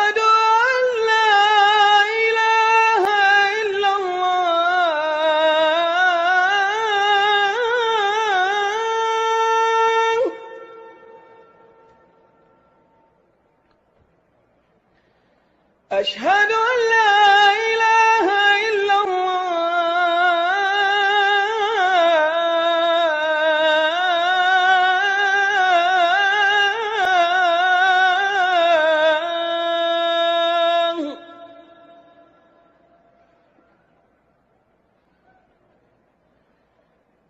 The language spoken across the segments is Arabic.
أشهد أن لا إله إلا الله. أشهد أن لا إله إلا الله.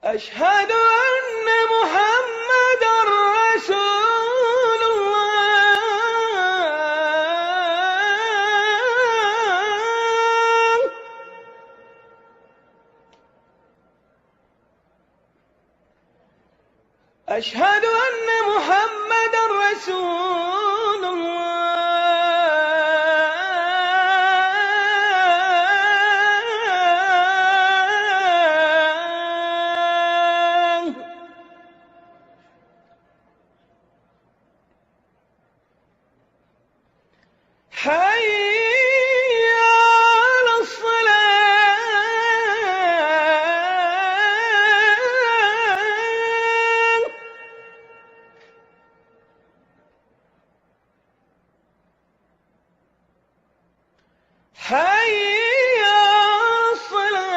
أشهد أن محمدًا رسول الله. أشهد أن محمدًا رسول الله. حي على الصلاة. حي على الصلاة.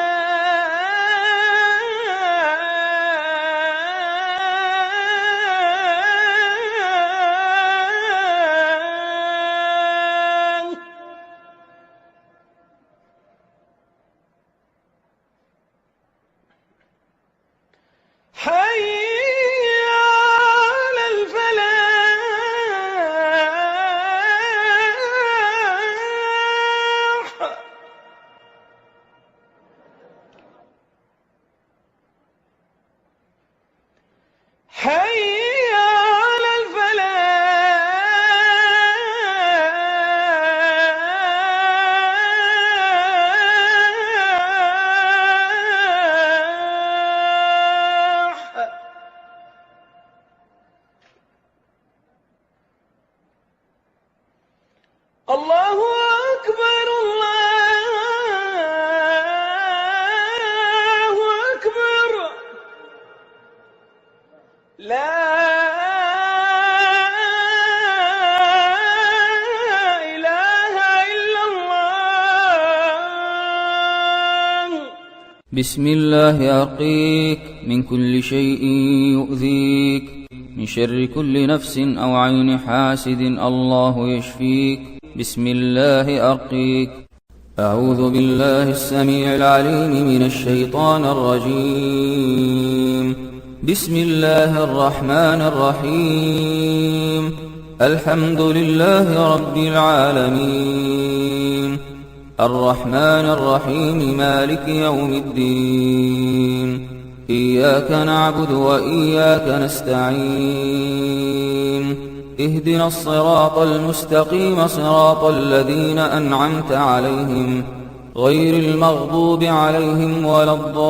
حي على الفلاح. حي على الفلاح. الله أكبر الله أكبر. لا إله إلا الله. بسم الله أرقيك من كل شيء يؤذيك، من شر كل نفس أو عين حاسد الله يشفيك. بسم الله أرقيك. أعوذ بالله السميع العليم من الشيطان الرجيم. بسم الله الرحمن الرحيم. الحمد لله رب العالمين، الرحمن الرحيم، مالك يوم الدين. إياك نعبد وإياك نستعين. اهدنا الصراط المستقيم، صراط الذين أنعمت عليهم، غير المغضوب عليهم ولا الضالين.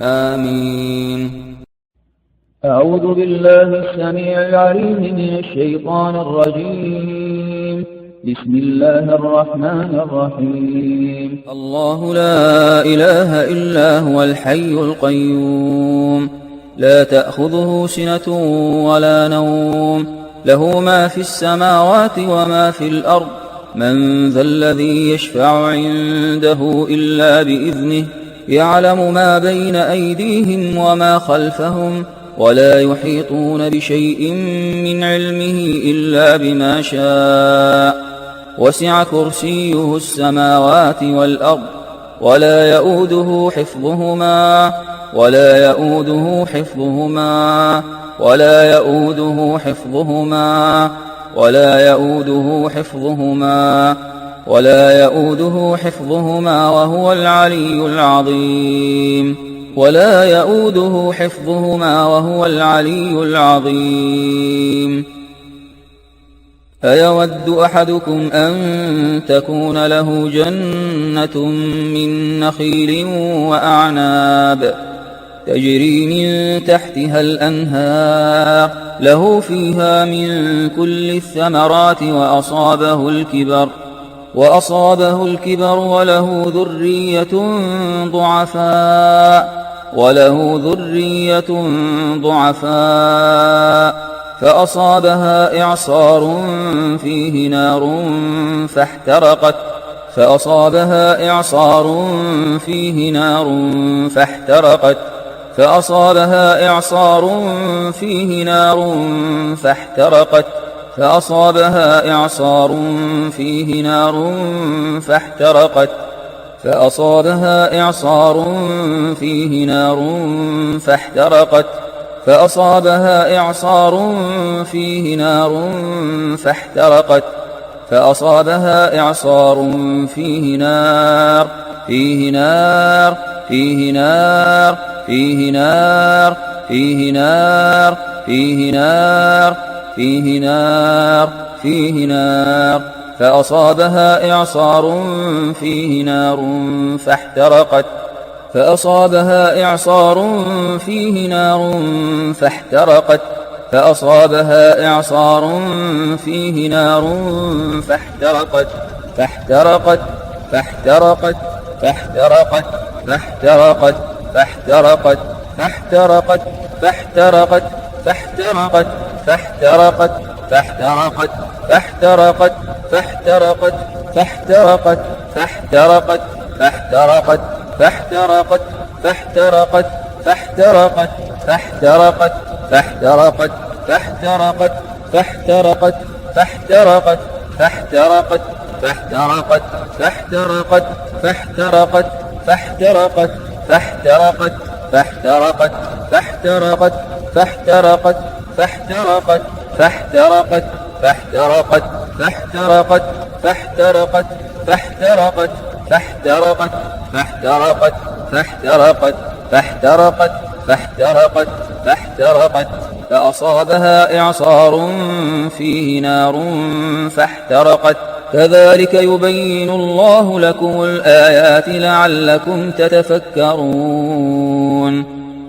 آمين. أعوذ بالله السميع العليم من الشيطان الرجيم. بسم الله الرحمن الرحيم. الله لا إله إلا هو الحي القيوم، لا تأخذه سنة ولا نوم، له ما في السماوات وما في الأرض. من ذا الذي يشفع عنده إلا بإذنه، يعلم ما بين أيديهم وما خلفهم، ولا يحيطون بشيء من علمه إلا بما شاء. وسع كرسيه السماوات والأرض، ولا يؤوده حفظهما، ولا يؤوده حفظهما، ولا يؤوده حفظهما، ولا يؤوده حفظهما، ولا يؤوده حفظهما، وهو العلي العظيم. ولا يؤوده حفظهما وهو العلي العظيم. أيود أحدكم أن تكون له جنة من نخيل وأعناب تجري من تحتها الأنهار له فيها من كل الثمرات وأصابه الكبر وله ذرية ضعفاء فأصابها إعصار فيه نار فاحترقت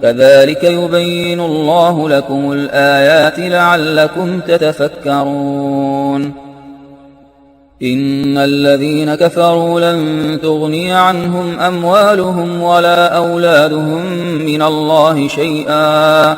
كذلك يبين الله لكم الآيات لعلكم تتفكرون إن الذين كفروا لن تغني عنهم أموالهم ولا أولادهم من الله شيئا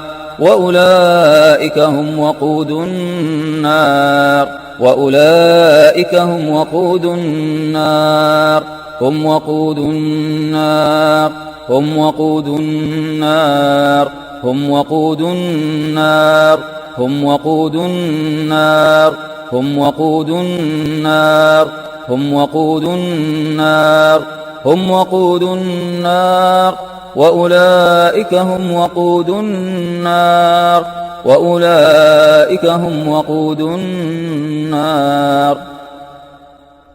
وأولئك هم وقود النار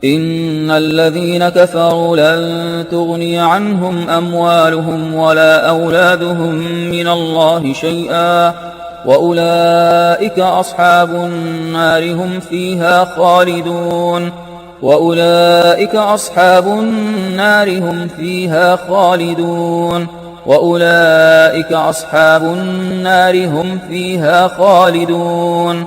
إن الذين كفروا لن تغني عنهم أموالهم ولا أولادهم من الله شيئا وأولئك أصحاب النار هم فيها خالدون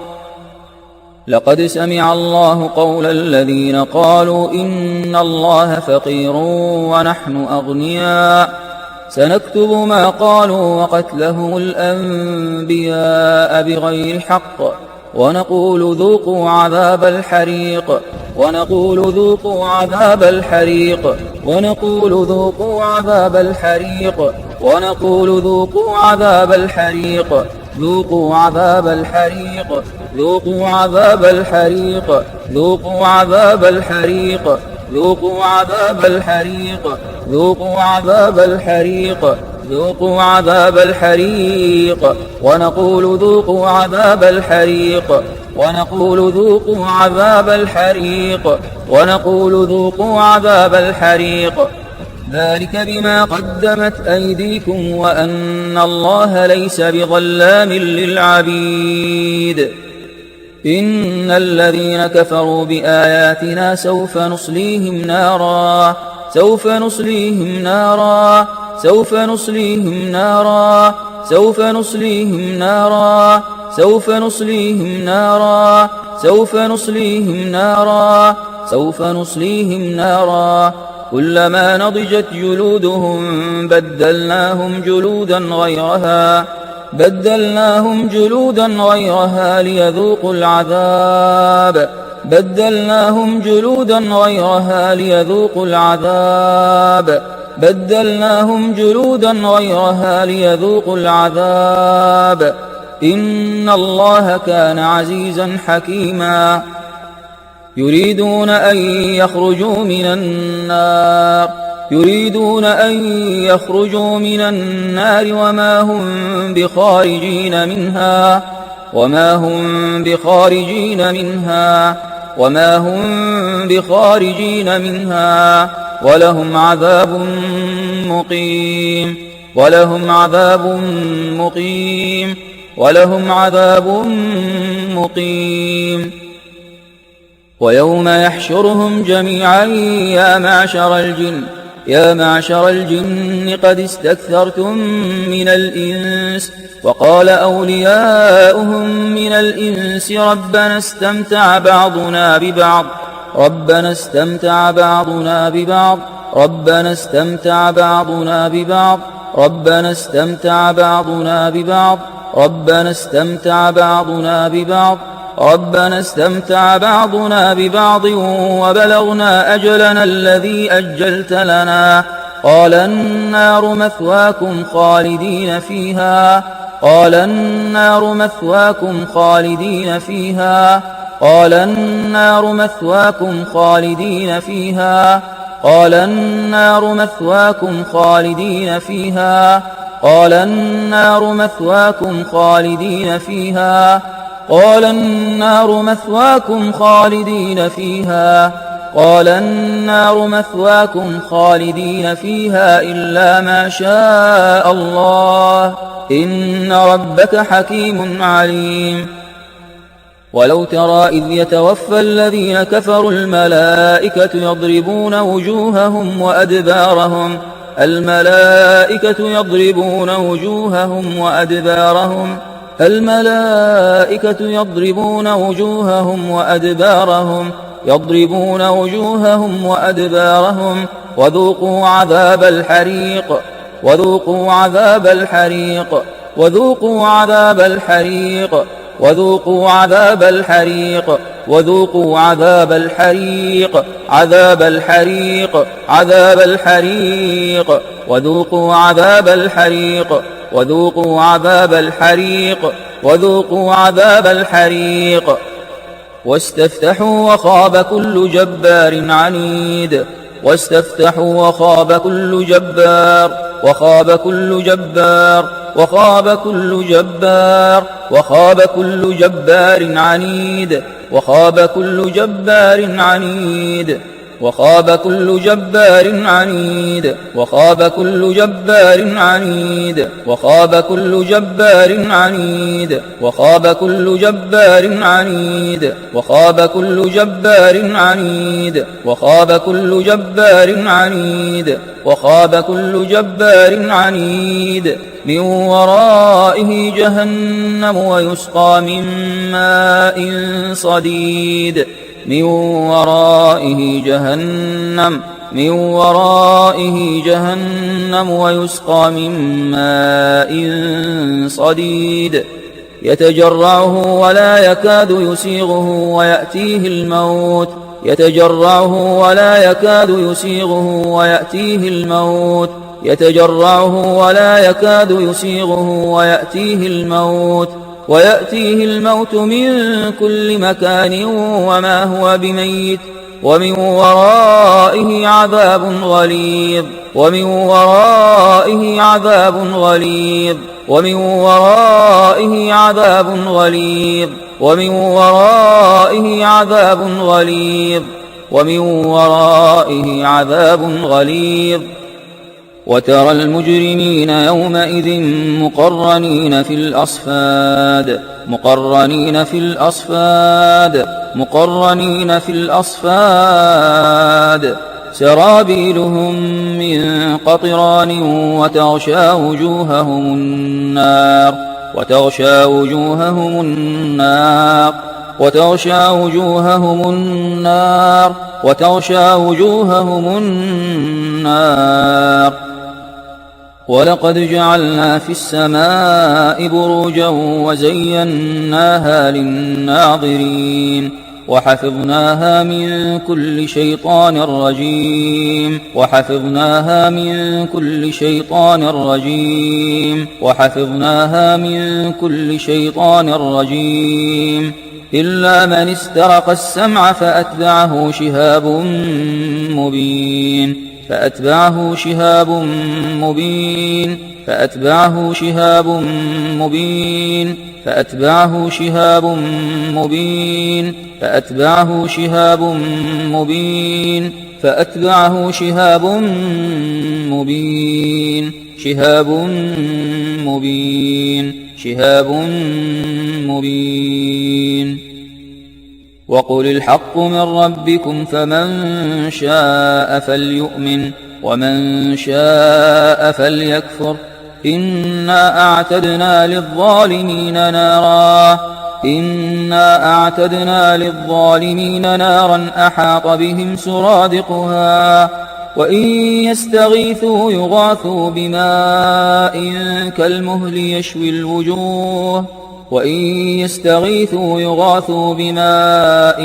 لقد سمع الله قول الذين قالوا إن الله فقير ونحن أغنياء سنكتب ما قالوا وقتلهم الأنبياء بغير حق ونقول ذوقوا عذاب الحريق ذلك بما قدمت أيديكم وأن الله ليس بظلام للعبيد إن الذين كفروا بآياتنا سوف نصليهم نارا سوف نصليهم نارا سوف نصليهم نارا سوف نصليهم نارا سوف نصليهم نارا سوف نصليهم نارا كلما نضجت جلودهم بدلناهم جلودا غيرها ليذوقوا العذاب بدلناهم جلودا غيرها ليذوقوا العذاب بدلناهم جلودا غيرها ليذوقوا العذاب إن الله كان عزيزا حكيما يريدون أن يخرجوا من النار وما هم بخارجين منها ولهم عذاب مقيم ويوم يحشرهم جميعا يا معشر الجن قد استكثرتم من الإنس وقال أولياؤهم من الإنس ربنا استمتع بعضنا ببعض ربنا استمتع بعضنا ببعض ربنا استمتع بعضنا ببعض ربنا استمتع بعضنا ببعض ربنا استمتع بعضنا ببعض ربنا استمتع بعضنا ببعض وبلغنا أجلنا الذي أجلت لنا قال النار مثواكم خالدين فيها قال النار مثواكم خالدين فيها قال النار مثواكم خالدين فيها قال النار مثواكم خالدين فيها قال النار مثواكم خالدين فيها قال النار مثواكم خالدين فيها قال النار مثواكم خالدين فيها إلا ما شاء الله إن ربك حكيم عليم ولو ترى إذ يتوفى الذين كفروا الملائكة يضربون وجوههم وأدبارهم الملائكة يضربون وجوههم وأدبارهم الملائكة يضربون وجوههم وأدبارهم يضربون وجوههم وأدبارهم وذوقوا عذاب الحريق وذوقوا عذاب الحريق وذوقوا عذاب الحريق وذوقوا عذاب الحريق وذوقوا عذاب الحريق عذاب الحريق عذاب الحريق وذوقوا عذاب الحريق وذوقوا عذاب الحريق وذوقوا عذاب الحريق واستفتحوا وخاب كل جبار عنيد واستفتحوا وخاب كل جبار وخاب كل جبار وخاب كل جبار وخاب كل جبار عنيد وخاب كل جبار عنيد وخاب كل جبار عنيد وخاب كل جبار عنيد وخاب كل جبار عنيد وخاب كل جبار عنيد وخاب كل جبار عنيد وخاب كل جبار عنيد وخاب كل جبار عنيد من ورائه جهنم ويسقى من ماء صديد من ورائه جهنم من ورائه جهنم ويسقى من ماء صديد يتجرعه ولا يكاد يسيغه ويأتيه الموت يتجرعه ولا يكاد يسيغه ويأتيه الموت يتجرعه ولا يكاد يسيغه ويأتيه الموت ويأتيه الموت من كل مكان وما هو بميت ومن ورائه عذاب غليظ ومن ورائه عذاب غليظ ومن ورائه عذاب غليظ ومن ورائه عذاب غليظ ومن ورائه عذاب غليظ وترى المجرمين يومئذ مقرنين في الأصفاد مقرنين في الأصفاد مقرنين في الأصفاد سرابيلهم من قطران وتغشى وجوههم النار وتغشى وجوههم النار وتغشى وجوههم النار وتغشى وجوههم النار ولقد جعلنا في السماء بروجا وزيناها للناظرين وحفظناها من كل شيطان رجيم وحفظناها من كل شيطان رجيم وحفظناها من كل شيطان رجيم إلا من استرق السمع فأتبعه شهاب مبين فأتبعه شهاب مبين فأتبعه شهاب مبين فأتبعه شهاب مبين فأتبعه شهاب مبين فأتبعه شهاب مبين شهاب مبين شهاب مبين وقل الحق من ربكم فمن شاء فليؤمن ومن شاء فليكفر إنا أعتدنا للظالمين نارا إنا أعتدنا للظالمين نارا أحاط بهم سرادقها وإن يستغيثوا يغاثوا بماء كالمهل يشوي الوجوه وإن يستغيثوا يغاثوا بماء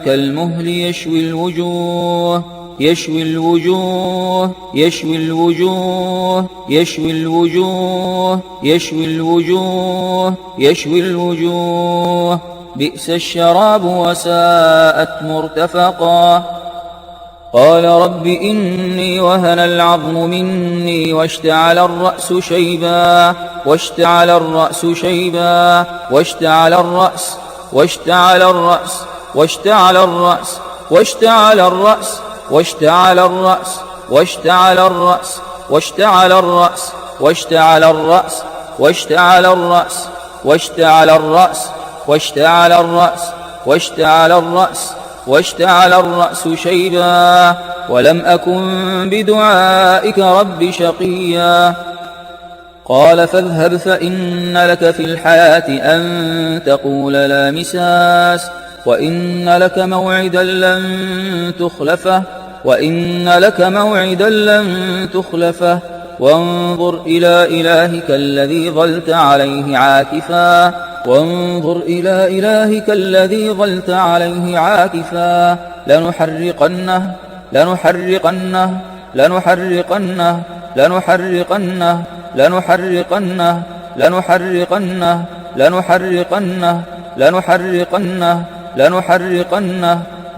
كالمهل يشوي الوجوه يشوي الوجوه يشوي الوجوه يشوي الوجوه يشوي الوجوه يشوي الوجوه بئس الشراب وساءت مرتفقا قال رب إني وهن العظم مني واشتعل الرأس شيبا واشتعل الرأس شيبا واشتعل الرأس واشتعل الرأس واشتعل الرأس واشتعل الرأس واشتعل الرأس واشتعل الرأس واشتعل الرأس واشتعل الرأس واشتعل الرأس واشتعل الرأس واشتعل الرأس واشتعل الرأس واشتعل الرأس شيبا ولم أكن بدعائك رب شقيا قال فاذهب فإن لك في الحياة أن تقول لا مساس وإن لك موعدا لن تخلفه وإن لك موعدا لن تخلفه وانظر إلى إلهك الذي ظلت عليه عاكفا وانظر إلى إلهك الذي ظلت عليه عاكفا لنحرقنه لنحرقنه لنحرقنه لنحرقنه لنحرقنه لنحرقنه لنحرقنه لنحرقنه لنحرقنه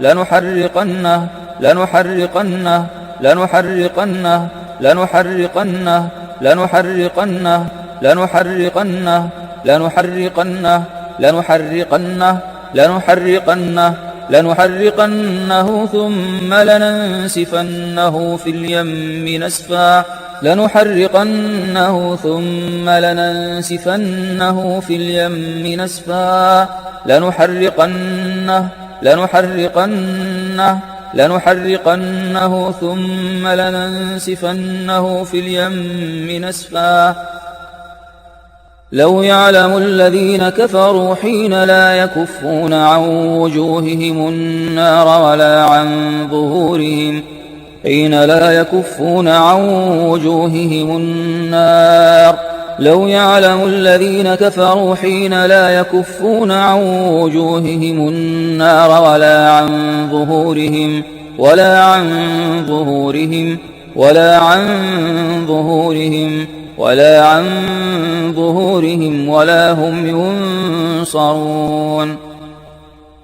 لنحرقنه لنحرقنه لنحرقنه لنحرقنه لنحرقنه لنحرقنه لنحرقنه لنحرقنه لنحرقنه لنحرقنه ثم لننسفنه في اليم نسفا لنحرقنه ثم لننسفنه في اليم نسفا لنحرقنه لنحرقنه لنحرقنه ثم لننسفنه في اليم نسفا لو يعلم الذين كفروا حين لا يكفون عن وجوههم النار ولا عن ظهورهم حين لا يكفون عن وجوههم النار لو يعلم الذين كفروا حين لا يكفون عن وجوههم النار ولا عن ظهورهم ولا عن ظهورهم ولا عن ظهورهم ولا عن ظهورهم ولا هم ينصرون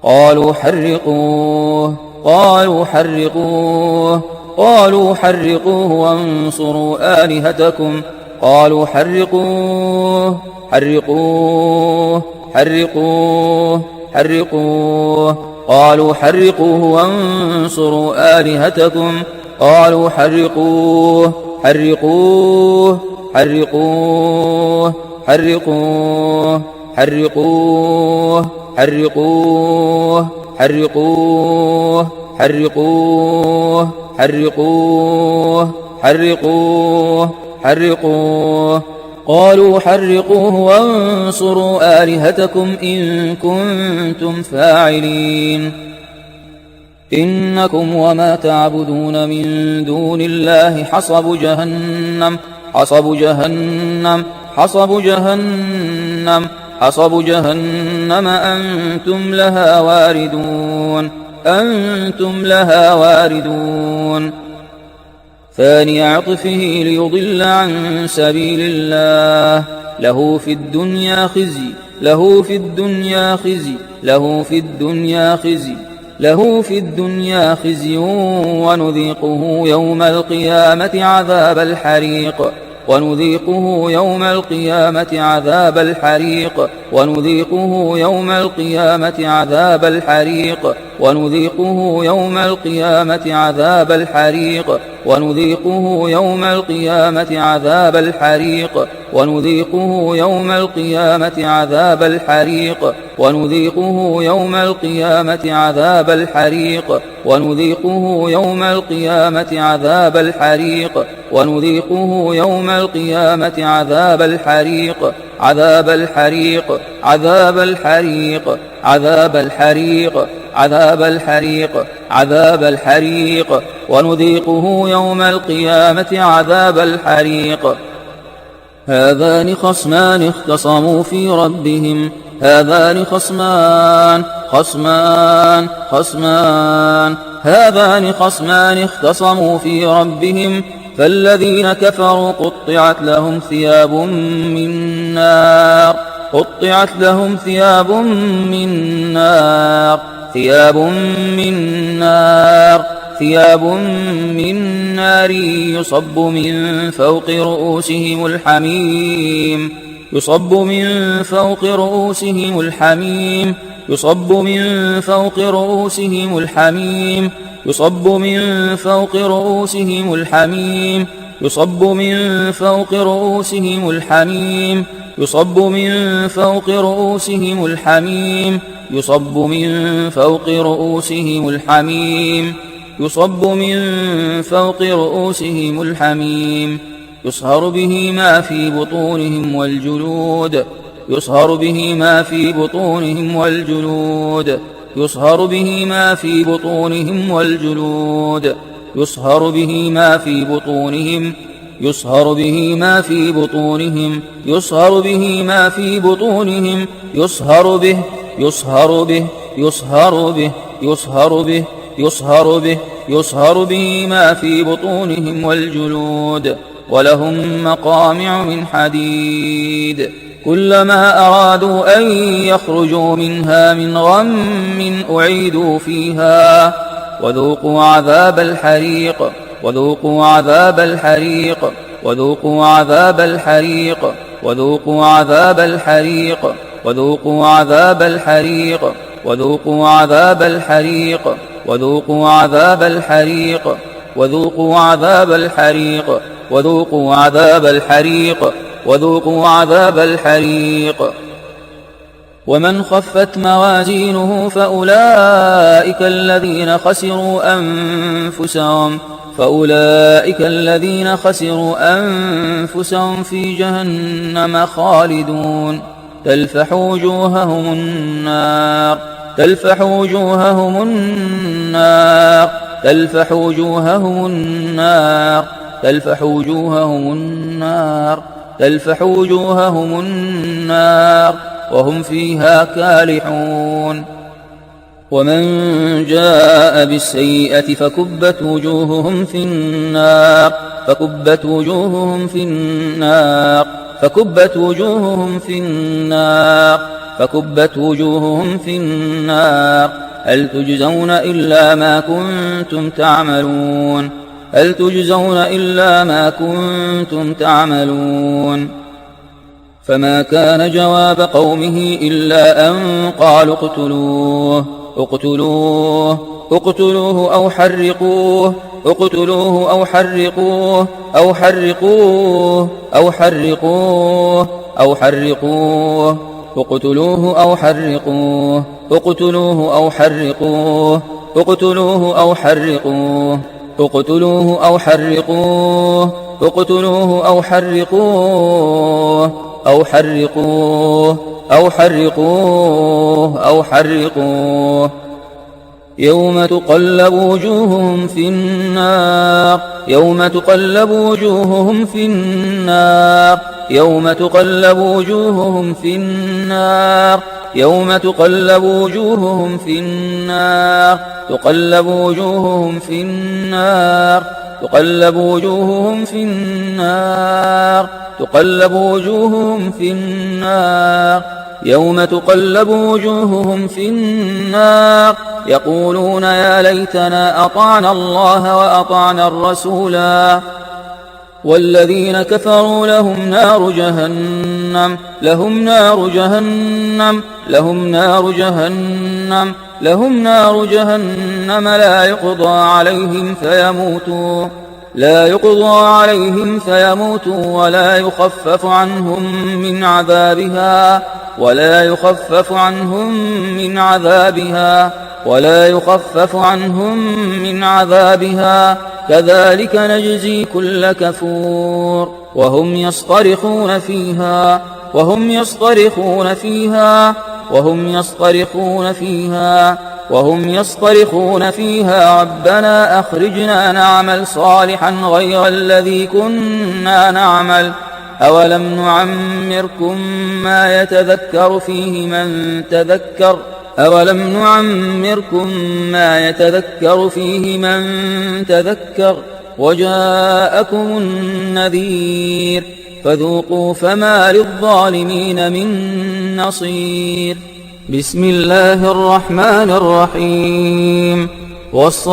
قالوا حرقوه قالوا حرقوه قالوا حرقوه وانصروا آلهتكم قالوا حرقوه حرقوه حرقوه حرقوه قالوا حرقوه وانصروا آلهتكم قالوا حرقوه حرقوه حرقوه حرقوه حرقوه حرقوه حرقوه حرقوه حرقوه حرقوه حرقوه. قالوا حرقوه وانصروا آلهتكم إن كنتم فاعلين. إنكم وما تعبدون من دون الله حصب جهنم حصب جهنم حصب جهنم حصب جهنم أنتم لها واردون أنتم لها واردون. ثاني عطفه ليضل عن سبيل الله له في الدنيا خزي له في الدنيا خزي له في الدنيا خزي له في الدنيا خزي ونذيقه يوم القيامة عذاب الحريق ونذيقه يوم القيامة عذاب الحريق ونذيقه يوم القيامة عذاب الحريق ونذيقه يوم القيامة عذاب الحريق ونذيقه يوم القيامة عذاب الحريق ونذيقه يوم القيامة عذاب الحريق ونذيقه يوم القيامة عذاب الحريق ونذيقه يوم القيامة عذاب الحريق ونذيقه يوم القيامة عذاب الحريق عذاب الحريق عذاب الحريق عذاب الحريق عذاب الحريق عذاب الحريق ونذيقه يوم القيامة عذاب الحريق. هذان خصمان اختصموا في ربهم هذان خصمان هذان خصمان اختصموا في ربهم فالذين كفروا قطعت لهم ثياب من نار قطعت لهم ثياب من نار ثياب من نار ثياب من نار يصب من فوق رؤوسهم الحميم يصب من فوق رؤوسهم الحميم يصب من فوق رؤوسهم الحميم يصب من فوق رؤوسهم الحميم يصب من فوق رؤوسهم الحميم يصب من فوق رؤوسهم الحميم يصب من فوق رؤوسهم الحميم يصب من فوق رؤوسهم الحميم يصهر به ما في بطونهم والجلود يصهر به ما في بطونهم والجلود يصهر به ما في بطونهم والجلود يصهر به ما في بطونهم يصهر به ما في بطونهم يصهر به ما في بطونهم يصهر به يصهر به يصهر به يصهر به يصهر به يصهر به ما في بطونهم والجلود ولهم مقامع من حديد كلما أرادوا أن يخرجوا منها من غم أعيدوا فيها وذوقوا عذاب الحريق وذوقوا عذاب الحريق وذوقوا عذاب الحريق وذوقوا عذاب الحريق وذوقوا عذاب الحريق وذوقوا عذاب الحريق وذوقوا عذاب الحريق وذوقوا عذاب الحريق وذوقوا عذاب الحريق وذوقوا عذاب الحريق. ومن خفت موازينه فأولئك الذين خسروا أنفسهم في جهنم خالدون تلفح وجوههم النار تلفح وجوههم النار تلفح وجوههم النار تلفح وجوههم النار تلفح وجوههم النار وهم فيها كالحون. ومن جاء بالسيئة فكبت وجوههم في النار فكبت وجوههم في النار فكبت وجوههم في النار فكبت وجوههم في النار هل تجزون إلا ما كنتم تعملون هل تجزون إلا ما كنتم تعملون. فما كان جواب قومه إلا أن قالوا اقتلوه اقتلوه اقتلوه أو حرقوه اقتلوه أو حرقوه أو حرقوه أو حرقوه أو حرقوه اقتلوه أو حرقوه اقتلوه أو حرقوه اقتلوه أو حرقوه اقتلوه أو حرقوه اقتلوه أو حرقوه أو حرقوه أو حرقوه أو حرقوه يوم تقلب وجوههم في النار يوم تقلب وجوههم في النار يوم تقلب وجوههم في النار يوم تقلب وجوههم في النار تقلب وجوههم في النار تقلب وجوههم في النار تقلب وجوههم في النار يوم تقلب وجوههم في النار يقولون يا ليتنا أطعنا الله وأطعنا الرسولا والذين كفروا لهم نار جهنم لهم نار جهنم لهم نار جهنم لهم نار جهنم لا يقضى عليهم فيموتوا لا يقضى عليهم فيموتوا ولا يخفف عنهم من عذابها ولا يخفف عنهم من عذابها ولا يخفف عنهم من عذابها كذلك نجزي كل كفور وهم يصطرخون فيها وهم يصطرخون فيها وهم يصطرخون فيها وهم يصطرخون فيها ربنا أخرجنا نعمل صالحا غير الذي كنا نعمل أولم نعمركم ما يتذكر فيه من تذكر أولم نعمركم ما يتذكر فيه من تذكر وجاءكم النذير فذوقوا فما للظالمين من نصير بسم الله الرحمن الرحيم والصافات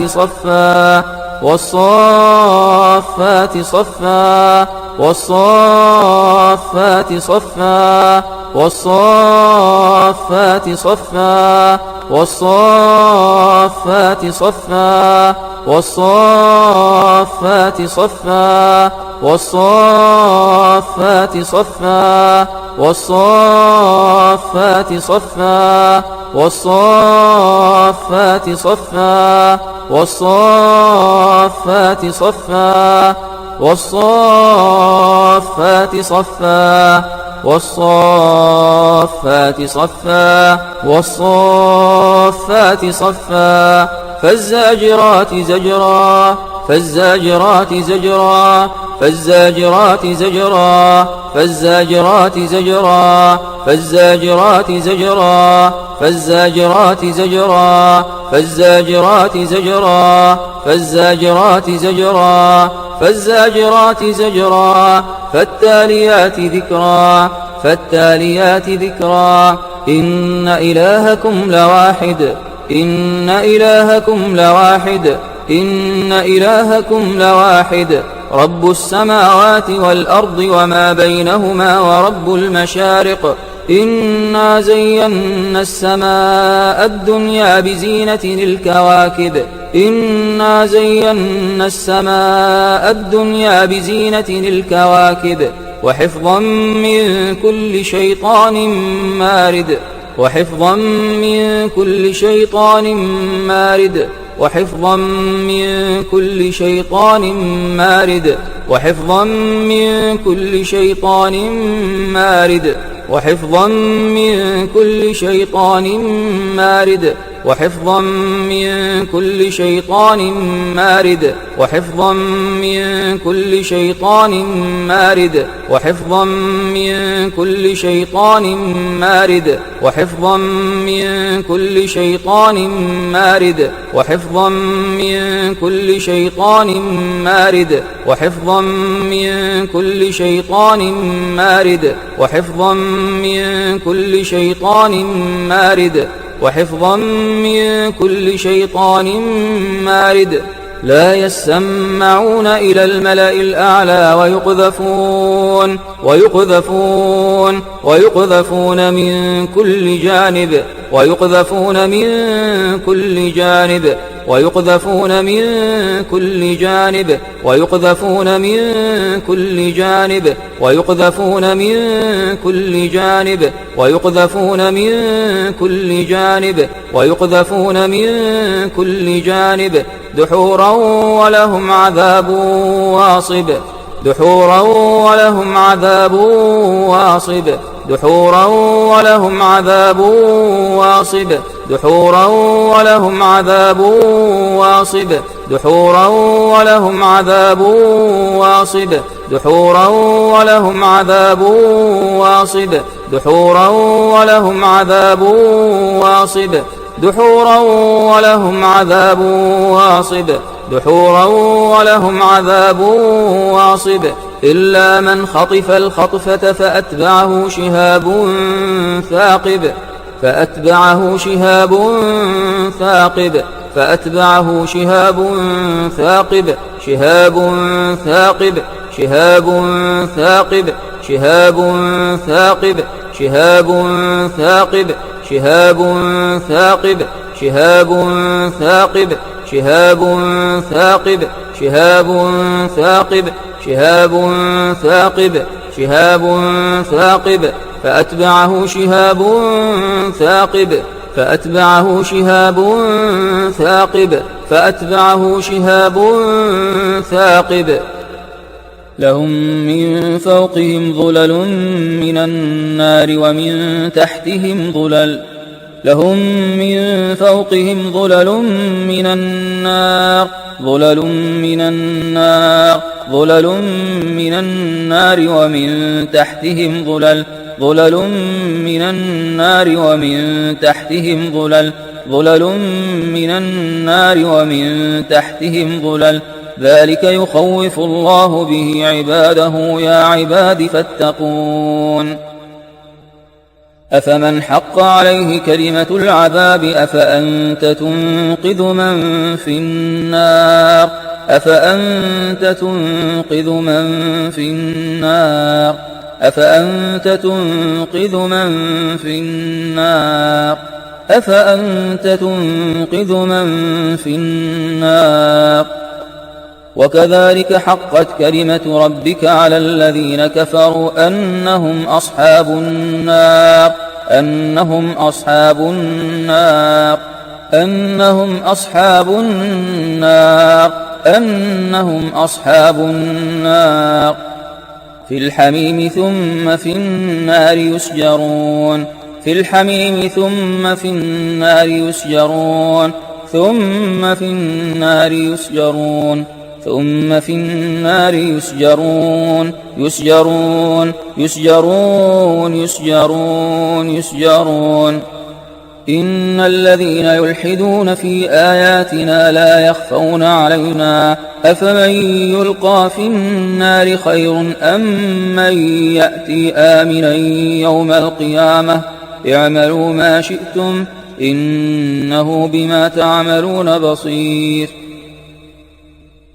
صفا والصافات صفا والصافات صفا والصافات صفا والصافات صفا والصافات صفا والصافات صفا والصافات صفا والصافات صفا والصافات صفا والصافات صفا والصافات صفا والصافات صفا فالزاجرات زجرا فالزاجرات زجرا فالزاجرات زجرا فالزاجرات زجرا فالزاجرات زجرا فالزاجرات زجرا فالزاجرات زجرا فالزاجرات زجرا فالزاجرات زجرا فالتاليات ذكرا فالتاليات ذكرا إن إلهكم لواحد إن إلهكم لواحد إن إلهكم لواحد رب السماوات والأرض وما بينهما ورب المشارق إنا زينا السماء الدنيا بزينة الكواكب إنا زينا السماء الدنيا بزينة الكواكب وحفظا من كل شيطان مارد وحفظا من كل شيطان مارد وحفظا من كل شيطان مارد وحفظا من كل شيطان مارد وحفظا من كل شيطان مارد وحفظا من كل شيطان مارد وحفظا من كل شيطان مارد وحفظا من كل شيطان مارد وحفظا من كل شيطان مارد وحفظا من كل شيطان مارد وحفظا من كل شيطان مارد وحفظا من كل شيطان مارد وحفظا من كل شيطان مارد لا يسمعون إلى الملأ الأعلى ويقذفون من كل جانب ويقذفون من كل جانب ويقذفون من كل جانب ويقذفون من كل جانب ويقذفون من كل جانب ويقذفون من كل جانب ويقذفون من كل جانب دحورا ولهم عذاب واصب دحورا ولهم عذاب واصب دحورا ولهم عذاب واصب دحورا ولهم عذاب واصب دحورا ولهم عذاب واصب دحورا ولهم عذاب واصب دحورا ولهم عذاب واصب دحورا ولهم عذاب واصب دحورا ولهم عذاب واصب إلا من خطف الخطفة فأتبعه شهاب ثاقب فأتبعه شهاب ثاقب فأتبعه شهاب ثاقب شهاب ثاقب شهاب ثاقب شهاب ثاقب شهاب ثاقب شهاب ثاقب شهاب ثاقب شهاب ثاقب شهاب ثاقب شهاب ثاقب شهاب ثاقب فأتبعه شهاب ثاقب فأتبعه شهاب ثاقب فأتبعه شهاب ثاقب لهم من فوقهم ظلل من النار ومن تحتهم ظلل لهم من فوقهم ظلل من النار ظلل من النار ظلل من النار ومن تحتهم ظلل ظلل من النار ومن تحتهم ظلل ظلل من النار ومن تحتهم ظلل ذلك يخوف الله به عباده يا عباد فاتقون أفمن حق عليه كلمة العذاب أفأنت تنقذ من في النار أفأنت تنقذ من في النار أفأنت تنقذ من في النار أفأنت تنقذ من في النار وكذلك حقت كلمة ربك على الذين كفروا أنهم أصحاب النار أنهم أصحاب النار أنهم أصحاب النار أنهم أصحاب النار في الحميم ثم في النار يسجرون في الحميم ثم في النار يسجرون ثم في النار يسجرون ثم في النار يسجرون يسجرون يسجرون يسجرون يسجرون إن الذين يلحدون في آياتنا لا يخفون علينا أفمن يلقى في النار خير أم من يأتي آمنا يوم القيامة اعملوا ما شئتم إنه بما تعملون بصير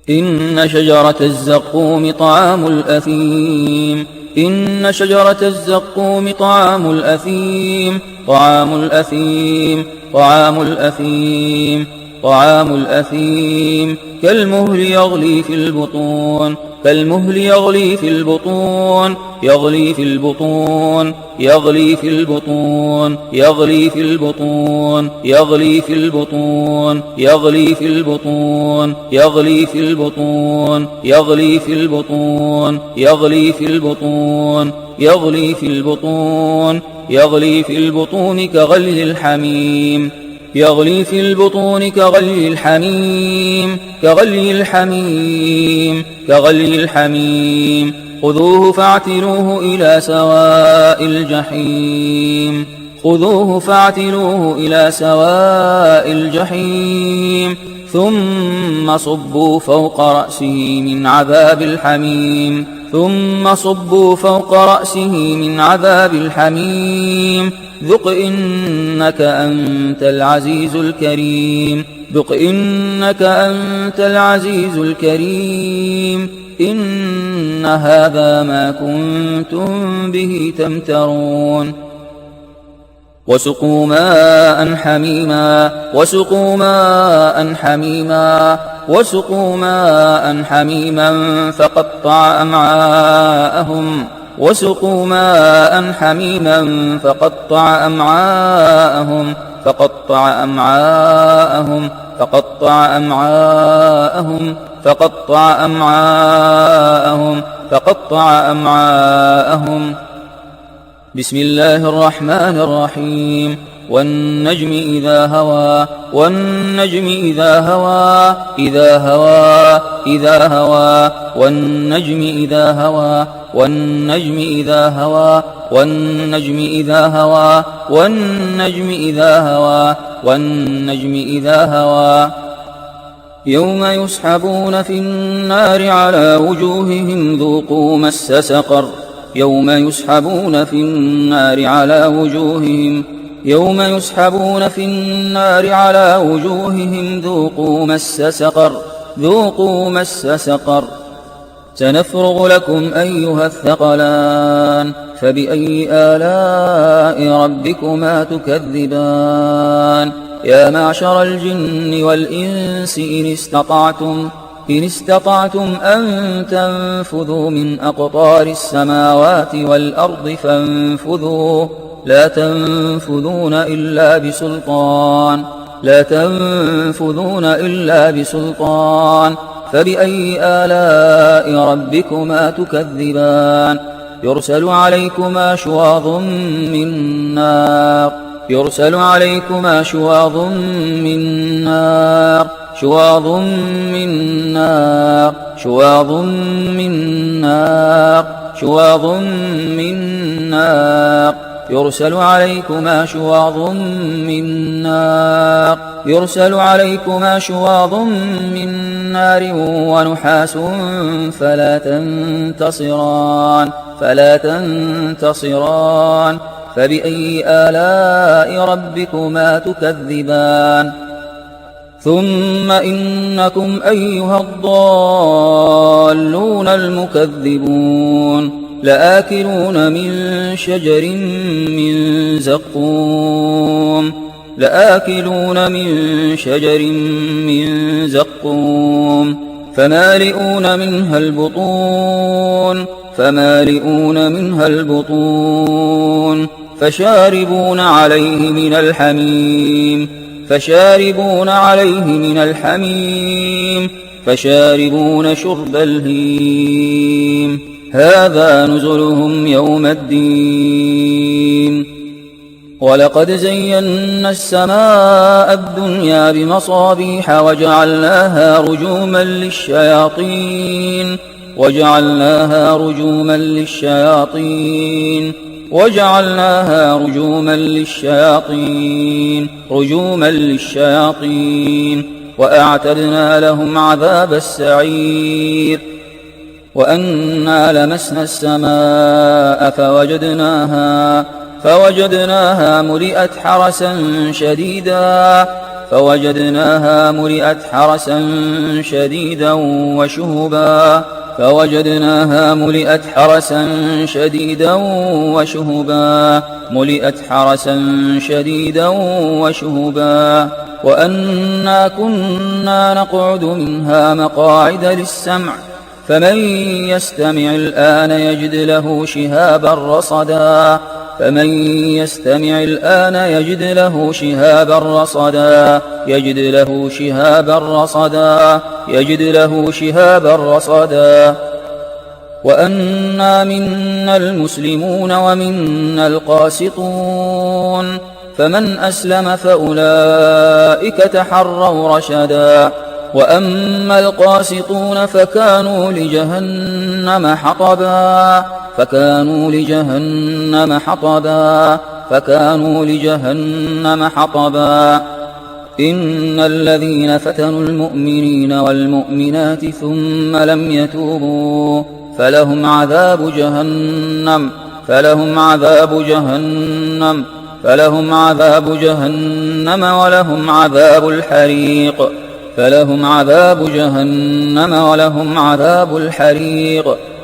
إن شجرة الزقوم طعام الأثيم إن شجرة الزقوم طعام الأثيم طعام الأثيم طعام الأثيم طعام الأثيم كالمهل يغلي في البطون كالمهل يغلي في البطون يغلي في البطون يغلي في البطون يغلي في البطون يغلي في البطون يغلي في البطون يغلي في البطون يغلي في البطون يغلي في البطون يغلي في البطون يغلي في البطون كغلي الحميم يغلي في البطون كغلي الحميم كغلي الحميم كغلي الحميم خذوه فاعتلوه إلى سواء الجحيم خذوه فاعتلوه إلى سواء الجحيم ثم صبوا فوق رأسه من عذاب الحميم ثم صبوا فوق رأسه من عذاب الحميم ذق إنك أنت العزيز الكريم ذق إنك أنت العزيز الكريم إن هذا ما كنتم به تمترون وسقوا ماء حميما وسقوا ماء حميما وسقوا ماء حميما فقطع أمعاءهم وسقوا ماء حميما فقطع أمعاءهم فقطع أمعاءهم فقطع أمعاءهم فقطع أمعاءهم فقطع أمعاءهم. بسم الله الرحمن الرحيم. والنجم إذا هوى والنجم إذا هوى إذا هوى إذا هوى والنجم إذا هوى والنجم إذا هوى والنجم إذا هوى والنجم إذا هوى والنجم إذا هوى. يوم يسحبون في النار على وجوههم ذوقوا مس سقر يوم يسحبون في النار على وجوههم يوم يسحبون في النار على وجوههم ذوقوا مس سقر ذوقوا مس سقر. سنفرغ لكم أيها الثقلان فبأي آلاء ربكما تكذبان. يا معشر الجن والإنس إن استطعتم أن تنفذوا من أقطار السماوات والأرض فانفذوا لا تنفذون إلا بسلطان لا تنفذون إلا بسلطان. فبأي آلاء ربكما تكذبان. يرسل عليكما شواظ من نار يرسل عليكما شواظ من نار شواظ من نار شواظ من نار شواظ من نار. يرسل عليكما شواظ من نار يرسل عليكما شواظ من نار ونحاس فلا تنتصران. فبأي آلاء ربكما تكذبان. ثم إنكم أيها الضالون المكذبون لآكلون من شجر من زقوم لآكلون من شجر من زقوم فمالئون منها البطون فشاربون عليه من الحميم فشاربون شرب الهيم. هذا نزلهم يوم الدين. ولقد زينا السماء الدنيا بمصابيح وجعلناها رجوما للشياطين وأعتدنا لهم عذاب السعير. وأنا لمسنا السماء فوجدناها ملئت حرسا شديدا وشهبا. وأنا كنا نقعد منها مقاعد للسمع فمن يستمع الآن يجد له شهابا رصدا وأنا منا المسلمون ومنا القاسطون فمن أسلم فأولئك تحروا رشدا. وأما القاسطون فكانوا لجهنم حطبا. إن الذين فتنوا المؤمنين والمؤمنات ثم لم يتوبوا فلهم عذاب جهنم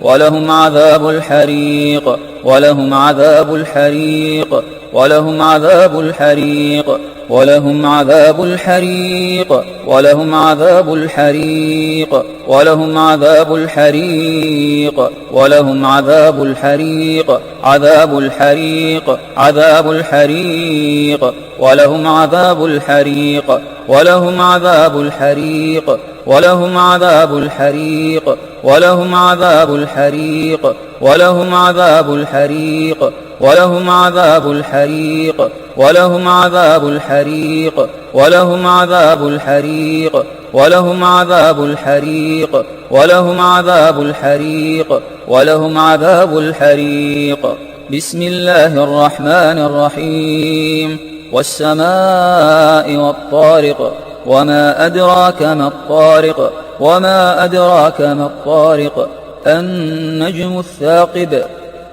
ولهم عذاب الحريق ولهم عذاب الحريق ولهم عذاب الحريق ولهم عذاب الحريق ولهم عذاب الحريق ولهم عذاب الحريق ولهم عذاب الحريق عذاب الحريق عذاب الحريق ولهم عذاب الحريق ولهم عذاب الحريق ولهم عذاب الحريق ولهم عذاب الحريق ولهم عذاب الحريق ولهم عذاب الحريق ولهم عذاب الحريق ولهم عذاب الحريق ولهم عذاب الحريق ولهم عذاب الحريق ولهم عذاب الحريق. بسم الله الرحمن الرحيم. والسماء والطارق وما أدراك ما الطارق وما أدراك ما الطارق النجم الثاقب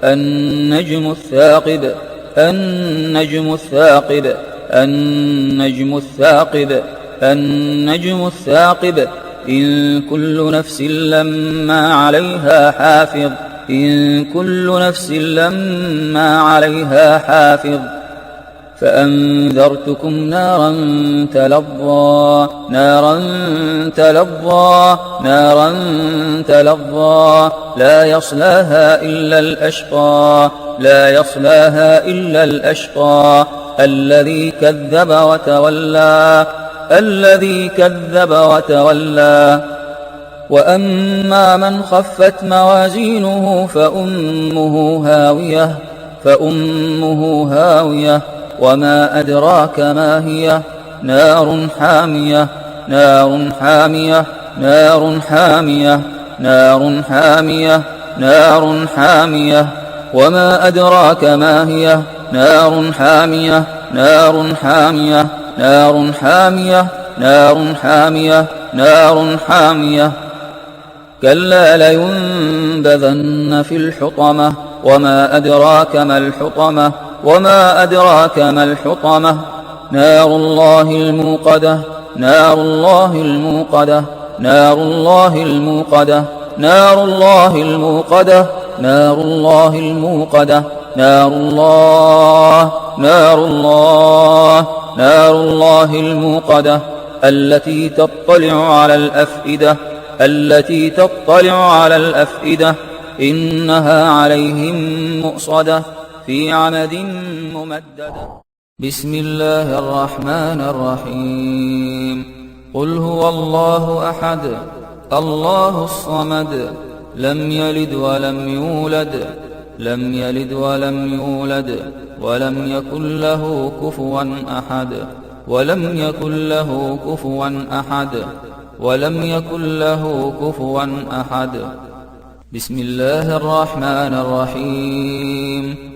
النجم الثاقب النجم الثاقب النجم الثاقب النجم الثاقب إن كل نفس لما عليها حافظ إن كل نفس لما عليها حافظ فأنذرتكم نارا تلظى نارا تلظى نارا تلظى لا يصلاها إلا الأشقى لا يصلاها إلا الأشقى الذي كذب وتولى الذي كذب وتولى. وأما من خفت موازينه فأمه هاوية فأمه هاوية وما أدراك ما هي نار حامية نار حامية نار حامية نار حامية نار حامية وما أدراك ما هي نار حامية نار حامية نار حامية نار حامية نار حامية كلا لينبذن في الحطمة وما أدراك ما الحطمة وما أدراك ما الحطمة نار الله الموقدة نار الله الموقدة نار الله الموقدة نار الله الموقدة نار الله الموقدة نار الله نار الله نار الله الموقدة التي تطلع على الأفئدة التي تطلع على الأفئدة إنها عليهم مؤصدة في عمد ممددة. بسم الله الرحمن الرحيم. قل هو الله أحد الله الصمد لم يلد ولم يولد لم يلد ولم يولد ولم يكن له كفوا أحد ولم يكن له كفوا أحد ولم يكن له كفوا أحد. بسم الله الرحمن الرحيم.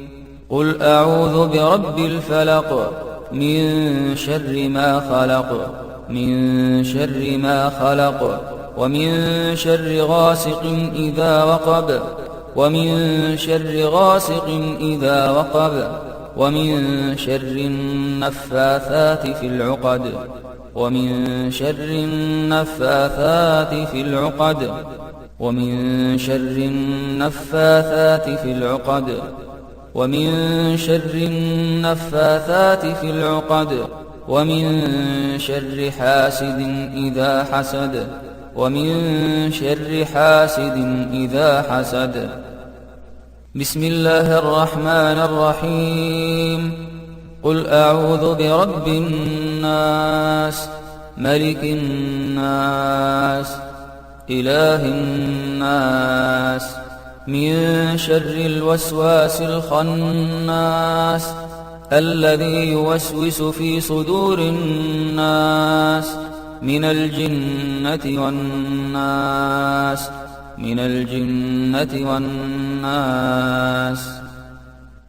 قل أعوذ برب الفلق من شر ما خلق من شر ما خلق ومن شر غاسق إذا وقب ومن شر غاسق إذا وقب ومن شر النفاثات في العقد ومن شر النفاثات في العقد ومن شر النفاثات في العقد ومن شر النفاثات في العقد ومن شر حاسد إذا حسد ومن شر حاسد إذا حسد. بسم الله الرحمن الرحيم. قل أعوذ برب الناس ملك الناس إله الناس من شر الوسواس الخناس الذي يوسوس في صدور الناس من الجنة والناس من الجنة والناس.